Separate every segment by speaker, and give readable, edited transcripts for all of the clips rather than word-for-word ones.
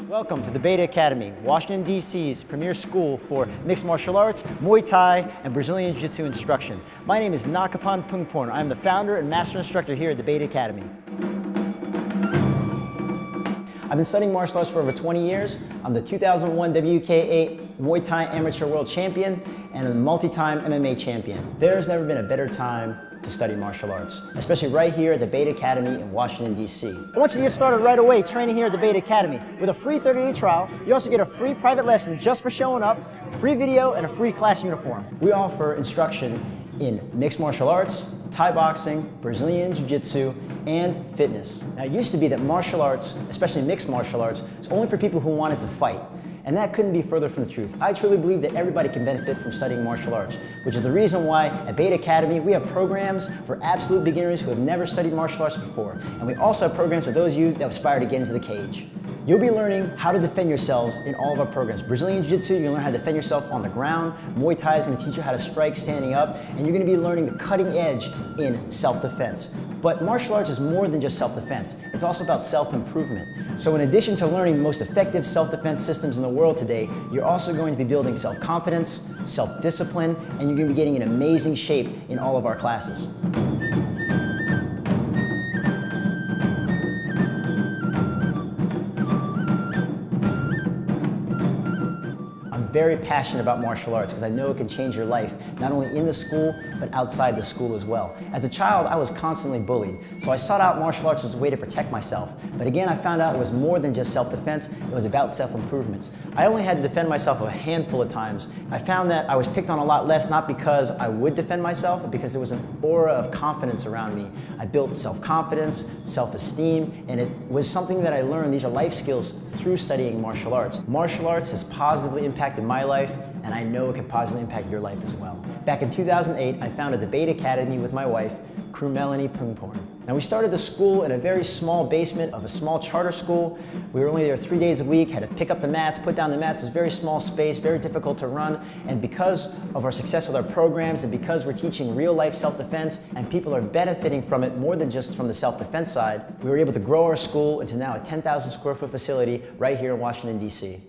Speaker 1: Welcome to the Beta Academy, Washington, D.C.'s premier school for mixed martial arts, Muay Thai, and Brazilian Jiu-Jitsu instruction. My name is Nakapan Pungporn. I'm the founder and master instructor here at the Beta Academy. I've been studying martial arts for over 20 years. I'm the 2001 WKA Muay Thai Amateur World Champion and a multi-time MMA champion. There's never been a better time to study martial arts, especially right here at the Beta Academy in Washington, D.C. I want you to get started right away training here at the Beta Academy. With a free 30-day trial, you also get a free private lesson just for showing up, free video, and a free class uniform. We offer instruction in mixed martial arts, Thai boxing, Brazilian Jiu-Jitsu, and fitness. Now, it used to be that martial arts, especially mixed martial arts, was only for people who wanted to fight. And that couldn't be further from the truth. I truly believe that everybody can benefit from studying martial arts, which is the reason why at Beta Academy we have programs for absolute beginners who have never studied martial arts before. And we also have programs for those of you that aspire to get into the cage. You'll be learning how to defend yourselves in all of our programs. Brazilian Jiu-Jitsu, you'll learn how to defend yourself on the ground. Muay Thai is going to teach you how to strike standing up. And you're going to be learning the cutting edge in self-defense. But martial arts is more than just self-defense. It's also about self-improvement. So in addition to learning the most effective self-defense systems in the world today, you're also going to be building self-confidence, self-discipline, and you're going to be getting in amazing shape in all of our classes. Very passionate about martial arts because I know it can change your life, not only in the school, but outside the school as well. As a child, I was constantly bullied, so I sought out martial arts as a way to protect myself. But again, I found out it was more than just self-defense, it was about self-improvements. I only had to defend myself a handful of times. I found that I was picked on a lot less, not because I would defend myself, but because there was an aura of confidence around me. I built self-confidence, self-esteem, and it was something that I learned. These are life skills through studying martial arts. Martial arts has positively impacted my life, and I know it can positively impact your life as well. Back in 2008, I founded the Beta Academy with my wife, Crew Melanie Pungporn. Now, we started the school in a very small basement of a small charter school. We were only there 3 days a week, had to pick up the mats, put down the mats. It was a very small space, very difficult to run. And because of our success with our programs and because we're teaching real life self-defense and people are benefiting from it more than just from the self-defense side, we were able to grow our school into now a 10,000 square foot facility right here in Washington, D.C.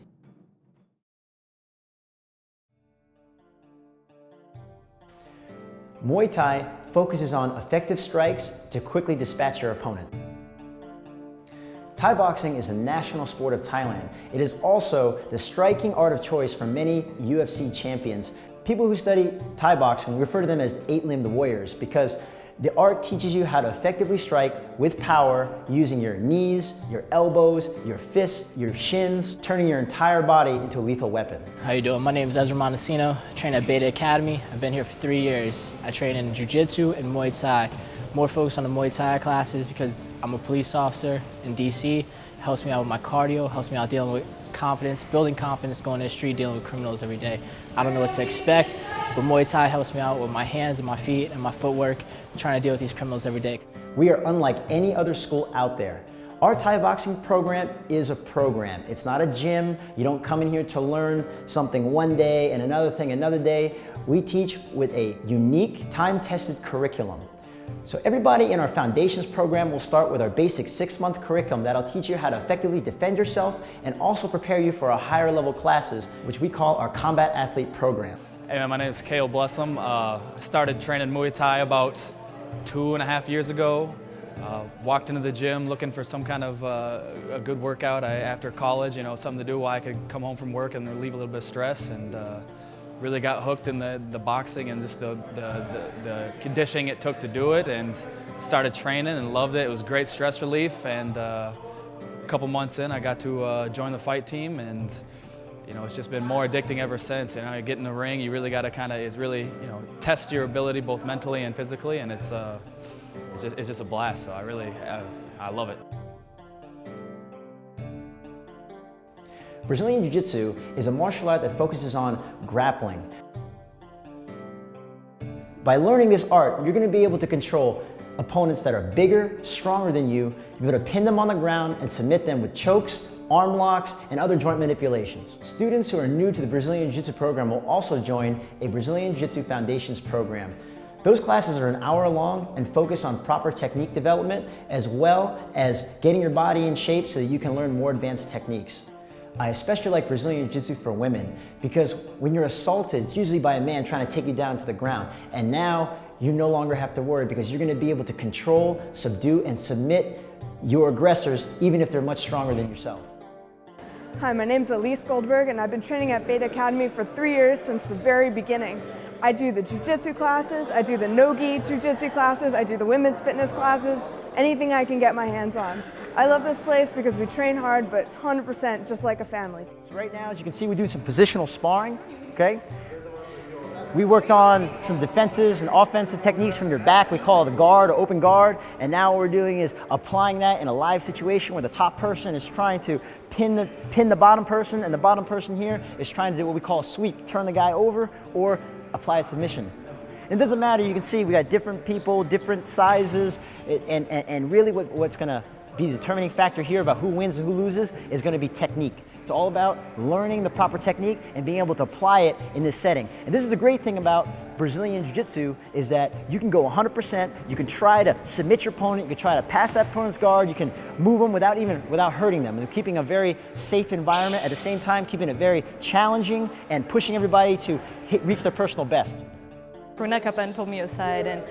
Speaker 1: Muay Thai focuses on effective strikes to quickly dispatch your opponent. Thai boxing is a national sport of Thailand. It is also the striking art of choice for many UFC champions. People who study Thai boxing refer to them as eight-limbed warriors because the art teaches you how to effectively strike with power using your knees, your elbows, your fists, your shins, turning your entire body into a lethal weapon.
Speaker 2: How you doing? My name is Ezra Montesino. I train at Beta Academy. I've been here for 3 years. I train in Jiu-Jitsu and Muay Thai. More focused on the Muay Thai classes because I'm a police officer in DC. It helps me out with my cardio, helps me out dealing with confidence, building confidence, going to the street, dealing with criminals every day. I don't know what to expect, but Muay Thai helps me out with my hands and my feet and my footwork, trying to deal with these criminals every day.
Speaker 1: We are unlike any other school out there. Our Thai boxing program is a program. It's not a gym. You don't come in here to learn something one day and another thing another day. We teach with a unique, time-tested curriculum. So everybody in our Foundations program will start with our basic 6-month curriculum that'll teach you how to effectively defend yourself and also prepare you for our higher level classes, which we call our Combat Athlete program.
Speaker 3: Hey man, my name is Kale Blessum. I started training Muay Thai about 2.5 years ago. Walked into the gym looking for some kind of a good workout after college, you know, something to do while I could come home from work and relieve a little bit of stress, and really got hooked in the boxing and just the conditioning it took to do it, and started training and loved it. It was great stress relief, and a couple months in I got to join the fight team, and you know, it's just been more addicting ever since. You know, you get in the ring, you really got to it's really, you know, test your ability both mentally and physically, and it's just a blast. So I love it.
Speaker 1: Brazilian Jiu-Jitsu is a martial art that focuses on grappling. By learning this art, you're going to be able to control opponents that are bigger, stronger than you. You'll be able to pin them on the ground and submit them with chokes, arm locks, and other joint manipulations. Students who are new to the Brazilian Jiu-Jitsu program will also join a Brazilian Jiu-Jitsu Foundations program. Those classes are an hour long and focus on proper technique development as well as getting your body in shape so that you can learn more advanced techniques. I especially like Brazilian Jiu-Jitsu for women because when you're assaulted, it's usually by a man trying to take you down to the ground. And now you no longer have to worry because you're going to be able to control, subdue, and submit your aggressors even if they're much stronger than yourself.
Speaker 4: Hi, my name's Elise Goldberg and I've been training at Beta Academy for 3 years since the very beginning. I do the jiu-jitsu classes, I do the no-gi jiu-jitsu classes, I do the women's fitness classes, anything I can get my hands on. I love this place because we train hard, but it's 100% just like a family.
Speaker 1: So right now, as you can see, we do some positional sparring, okay? We worked on some defensive and offensive techniques from your back. We call it a guard or open guard. And now what we're doing is applying that in a live situation where the top person is trying to pin the bottom person, and the bottom person here is trying to do what we call a sweep, turn the guy over or apply a submission. It doesn't matter, you can see we got different people, different sizes, and really what's gonna be the determining factor here about who wins and who loses is gonna be technique. It's all about learning the proper technique and being able to apply it in this setting. And this is the great thing about Brazilian Jiu-Jitsu is that you can go 100%, you can try to submit your opponent, you can try to pass that opponent's guard, you can move them without hurting them, and keeping a very safe environment, at the same time keeping it very challenging and pushing everybody to reach their personal best.
Speaker 5: Kapan pulled me aside and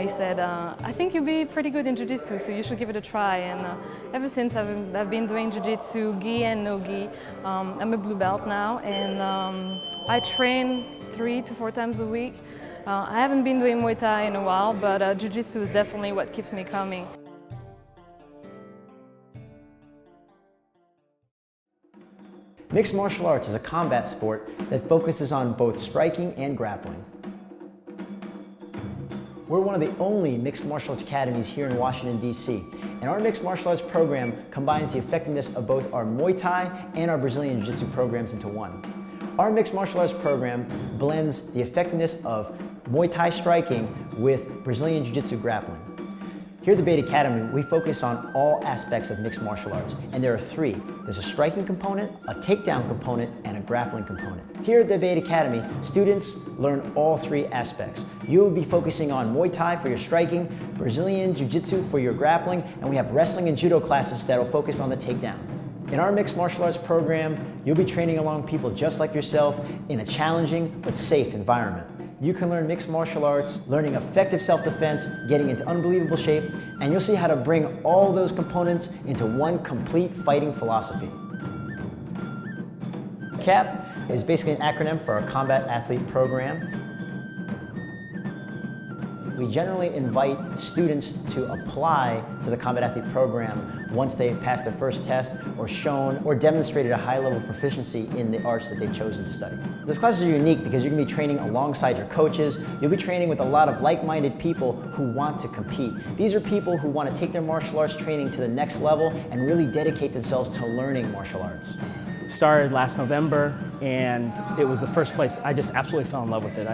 Speaker 5: he said, I think you'll be pretty good in Jiu-Jitsu, so you should give it a try. And ever since I've been doing Jiu-Jitsu, gi and no-gi. I'm a blue belt now, and I train 3 to 4 times a week. I haven't been doing Muay Thai in a while, but Jiu-Jitsu is definitely what keeps me coming.
Speaker 1: Mixed martial arts is a combat sport that focuses on both striking and grappling. We're one of the only mixed martial arts academies here in Washington, D.C. And our mixed martial arts program combines the effectiveness of both our Muay Thai and our Brazilian Jiu-Jitsu programs into one. Our mixed martial arts program blends the effectiveness of Muay Thai striking with Brazilian Jiu-Jitsu grappling. Here at the Beta Academy, we focus on all aspects of mixed martial arts, and there are 3. There's a striking component, a takedown component, and a grappling component. Here at the Beta Academy, students learn all 3 aspects. You will be focusing on Muay Thai for your striking, Brazilian Jiu-Jitsu for your grappling, and we have wrestling and judo classes that will focus on the takedown. In our mixed martial arts program, you'll be training along people just like yourself in a challenging but safe environment. You can learn mixed martial arts, learning effective self-defense, getting into unbelievable shape, and you'll see how to bring all those components into one complete fighting philosophy. CAP is basically an acronym for our Combat Athlete Program. We generally invite students to apply to the Combat Athlete Program once they've passed their first test or shown or demonstrated a high level of proficiency in the arts that they've chosen to study. Those classes are unique because you're going to be training alongside your coaches. You'll be training with a lot of like-minded people who want to compete. These are people who want to take their martial arts training to the next level and really dedicate themselves to learning martial arts.
Speaker 6: Started last November, and it was the first place I just absolutely fell in love with it.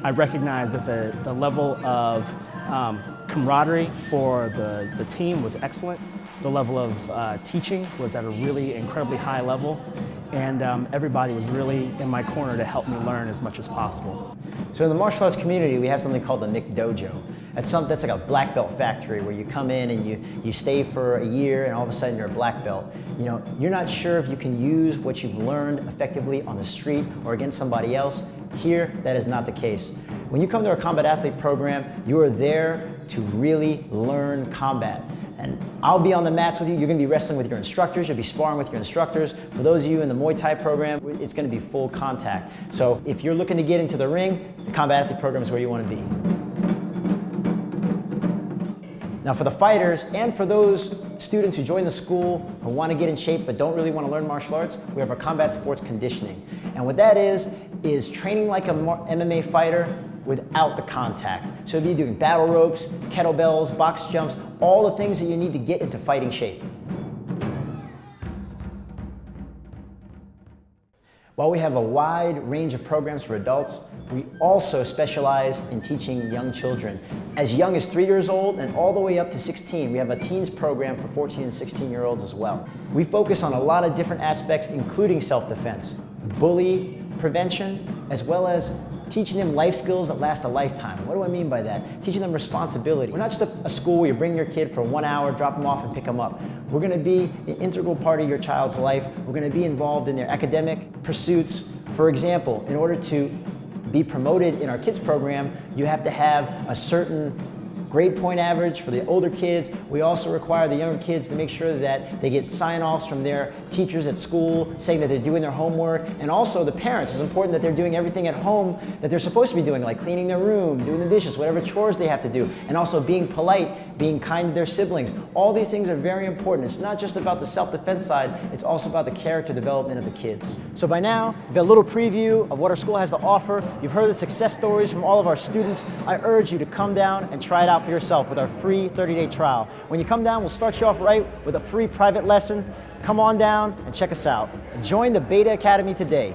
Speaker 6: I recognized that the level of camaraderie for the team was excellent. The level of teaching was at a really incredibly high level, and everybody was really in my corner to help me learn as much as possible.
Speaker 1: So in the martial arts community, we have something called the Nick Dojo. That's like a black belt factory where you come in and you stay for a year and all of a sudden you're a black belt. You know, you're not sure if you can use what you've learned effectively on the street or against somebody else. Here, that is not the case. When you come to our Combat Athlete Program, you are there to really learn combat. And I'll be on the mats with you. You're going to be wrestling with your instructors. You'll be sparring with your instructors. For those of you in the Muay Thai program, it's going to be full contact. So if you're looking to get into the ring, the Combat Athlete Program is where you want to be. Now for the fighters and for those students who join the school who want to get in shape but don't really want to learn martial arts, we have our combat sports conditioning. And what that is training like an MMA fighter without the contact. So you'll be doing battle ropes, kettlebells, box jumps, all the things that you need to get into fighting shape. While we have a wide range of programs for adults, we also specialize in teaching young children. As young as 3 years old and all the way up to 16, we have a teens program for 14 and 16-year-olds as well. We focus on a lot of different aspects, including self-defense, bully prevention, as well as teaching them life skills that last a lifetime. What do I mean by that? Teaching them responsibility. We're not just a school where you bring your kid for 1 hour, drop them off and pick them up. We're gonna be an integral part of your child's life. We're gonna be involved in their academic pursuits. For example, in order to be promoted in our kids program, you have to have a certain grade point average for the older kids. We also require the younger kids to make sure that they get sign-offs from their teachers at school saying that they're doing their homework. And also the parents, it's important that they're doing everything at home that they're supposed to be doing, like cleaning their room, doing the dishes, whatever chores they have to do. And also being polite, being kind to their siblings. All these things are very important. It's not just about the self-defense side, it's also about the character development of the kids. So by now, you've got a little preview of what our school has to offer. You've heard the success stories from all of our students. I urge you to come down and try it out for yourself with our free 30-day trial. When you come down, we'll start you off right with a free private lesson. Come on down and check us out. Join the Beta Academy today.